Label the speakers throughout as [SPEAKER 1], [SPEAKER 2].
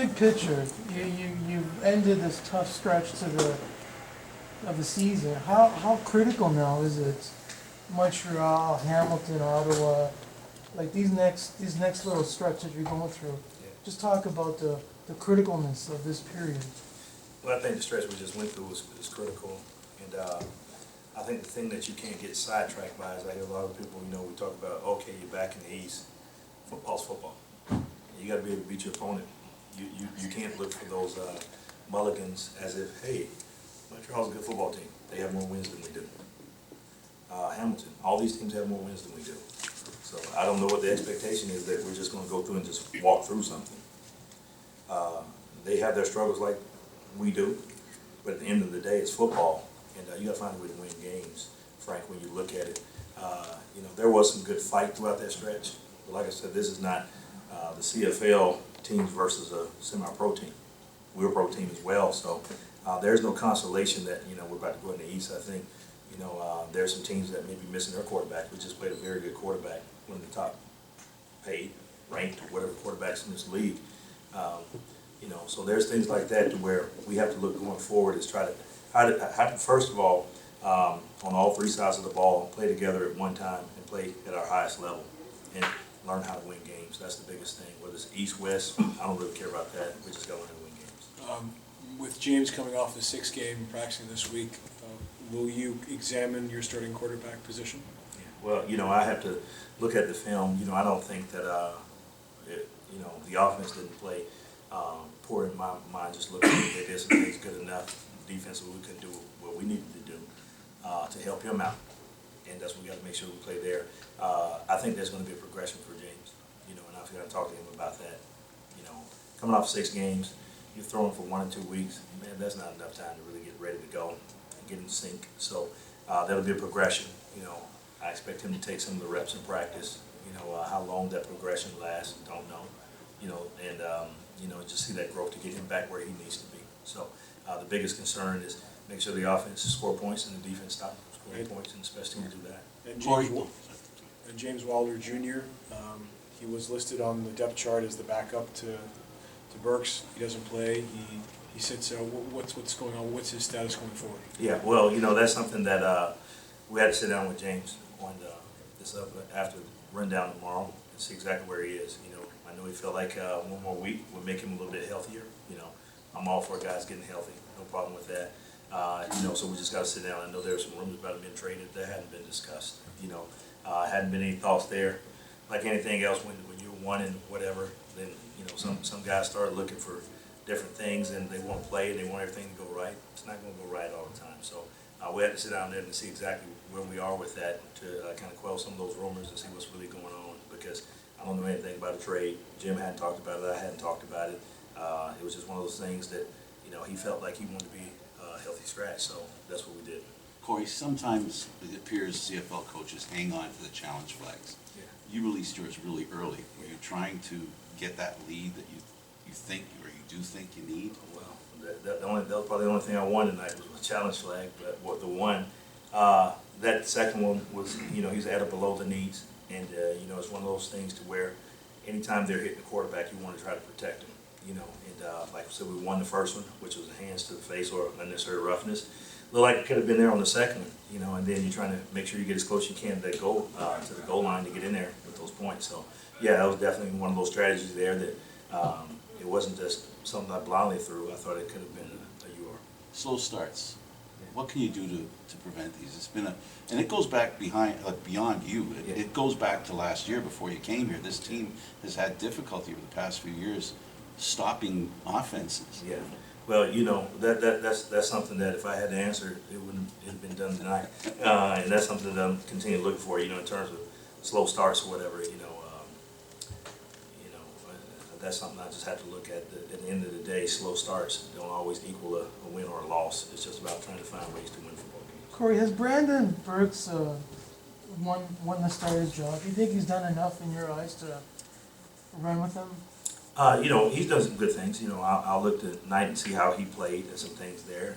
[SPEAKER 1] big picture, you've ended this tough stretch of the season. How critical now is it? Montreal, Hamilton, Ottawa, like these next little stretches you're going through.
[SPEAKER 2] Yeah.
[SPEAKER 1] Just talk about the criticalness of this period.
[SPEAKER 2] Well, I think the stretch we just went through is critical, and I think the thing that you can't get sidetracked by is I hear a lot of people, we talk about, okay, you're back in the East, football's football. You got to be able to beat your opponent. You can't look for those mulligans as if, hey, Montreal's a good football team. They have more wins than we do. Hamilton, all these teams have more wins than we do. So I don't know what the expectation is that we're just going to go through and just walk through something. They have their struggles like we do, but at the end of the day, it's football, and you got to find a way to win games. Frank, when you look at it, there was some good fight throughout that stretch. But like I said, this is not the CFL teams versus a semi-pro team. We're a pro team as well, so there's no consolation that we're about to go in the East. I think there's some teams that may be missing their quarterback. We just played a very good quarterback, one of the top paid, ranked, or whatever quarterbacks in this league. So there's things like that to where we have to look going forward is try to how to first of all on all three sides of the ball play together at one time and play at our highest level and learn how to win games. That's the biggest thing. Whether it's East, West, I don't really care about that. We just got to learn how to win games.
[SPEAKER 3] With James coming off the 6th game practicing this week, will you examine your starting quarterback position?
[SPEAKER 2] Yeah. Well, I have to look at the film. I don't think that the offense didn't play poor in my mind. Just looking at it, there's some things good enough. Defensively, we couldn't do what we needed to do to help him out, and that's what we got to make sure we play there. I think there's going to be a progression for James. And I've got to talk to him about that. Coming off 6 games, you're throwing for 1 or 2 weeks. Man, that's not enough time to really get ready to go and get in sync. So that'll be a progression. I expect him to take some of the reps in practice. How long that progression lasts, don't know. Just see that growth to get him back where he needs to be. So the biggest concern is make sure the offense score points and the defense stop scoring points, and the special teams do that.
[SPEAKER 3] And James Wilder Jr., he was listed on the depth chart as the backup to Burks. He doesn't play. He sits out. What's going on? What's his status going forward?
[SPEAKER 2] Yeah, well, that's something that we had to sit down with James on this after the rundown tomorrow and see exactly where he is. I know he felt like 1 more week would make him a little bit healthier. I'm all for guys getting healthy, no problem with that. So we just got to sit down. I know there were some rumors about him being traded that hadn't been discussed. Hadn't been any thoughts there. Like anything else, when you're wanting whatever, then some guys start looking for different things and they want to play and they want everything to go right. It's not going to go right all the time. So we had to sit down there and see exactly where we are with that to kind of quell some of those rumors and see what's really going on, because I don't know anything about a trade. Jim hadn't talked about it. I hadn't talked about it. It was just one of those things that he felt like he wanted to be a healthy scratch. So that's what we did.
[SPEAKER 4] Corey, sometimes it appears CFL coaches hang on to the challenge flags.
[SPEAKER 2] Yeah.
[SPEAKER 4] You released yours really early. Were you trying to get that lead that you think or you do think you need?
[SPEAKER 2] Well, that was probably the only thing I won tonight was a challenge flag. But the one, that second one was, he's at or below the knees. And, it's one of those things to where anytime they're hitting the quarterback, you want to try to protect him. And like I said, we won the first one, which was a hands to the face or unnecessary roughness. Looked like it could have been there on the second one, and then you're trying to make sure you get as close as you can to that goal, to the goal line to get in there with those points. So, yeah, that was definitely one of those strategies there that it wasn't just something I blindly threw. I thought it could have been a UR.
[SPEAKER 4] Slow starts. What can you do to prevent these? It's been and it goes back beyond you. It goes back to last year before you came here. This team has had difficulty over the past few years stopping offenses.
[SPEAKER 2] Yeah. Well, that's something that if I had to answer, it wouldn't have been done tonight. And that's something that I'm continuing to look for, in terms of slow starts or whatever, that's something I just have to look at. At the end of the day, slow starts don't always equal a win or a loss. It's just about trying to find ways to win football games.
[SPEAKER 1] Corey, has Brandon Burks won the starter's job? Do you think he's done enough in your eyes to run with him?
[SPEAKER 2] He's done some good things. I'll look tonight and see how he played and some things there.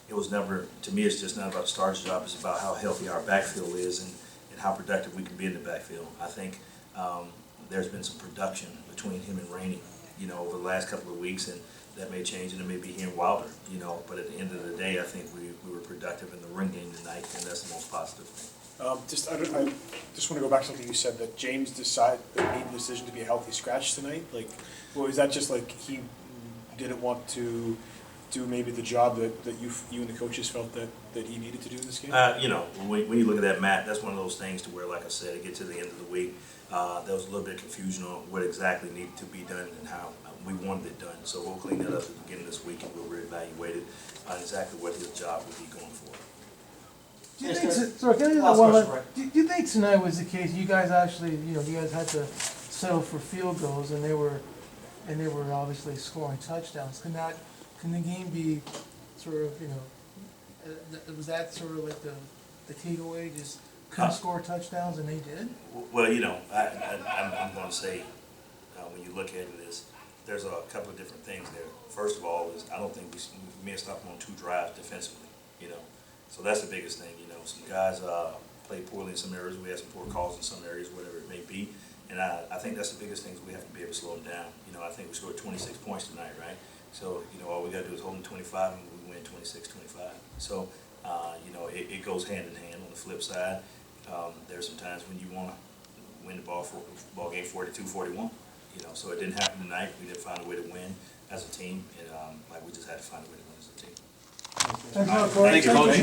[SPEAKER 2] It was never, to me, it's just not about the starter's job. It's about how healthy our backfield is and how productive we can be in the backfield. I think there's been some production between him and Rainey, you know, over the last couple of weeks, and that may change, and it may be here in Wilder, you know, but at the end of the day, I think we were productive in the run game tonight, and that's the most positive thing.
[SPEAKER 3] I just want to go back to something you said, that James made the decision to be a healthy scratch tonight. Like, well, is that just like he didn't want to do maybe the job that you and the coaches felt that he needed to do in this game?
[SPEAKER 2] You know, when you look at that, Matt, that's one of those things to where, like I said, it gets to the end of the week, there was a little bit of confusion on what exactly needed to be done and how we wanted it done. So we'll clean that up at the beginning of this week, and we'll reevaluate it on exactly what his job would be going forward.
[SPEAKER 1] Do you think, sorry, can I just one more? Do you think tonight was the case, you guys actually, you know, you guys had to settle for field goals, and they were obviously scoring touchdowns? Can the game be sort of, you know, was that sort of like the takeaway, just couldn't score touchdowns, and they did?
[SPEAKER 2] Well, you know, I'm going to say, when you look at it, there's a couple of different things there. First of all, I don't think we may have stopped on 2 drives defensively, you know. So that's the biggest thing, you know. Some guys played poorly in some areas. We had some poor calls in some areas, whatever it may be. And I think that's the biggest thing, is we have to be able to slow them down. You know, I think we scored 26 points tonight, right? So, you know, all we got to do is hold them 25, and we win 26-25. So, you know, it goes hand in hand. On the flip side, there's some times when you want to win the ball game 42-41. You know, so it didn't happen tonight. We didn't find a way to win as a team, and like we just had to find a way to win as a team.
[SPEAKER 1] Thanks a lot, Corey.
[SPEAKER 4] Thank you, Coach.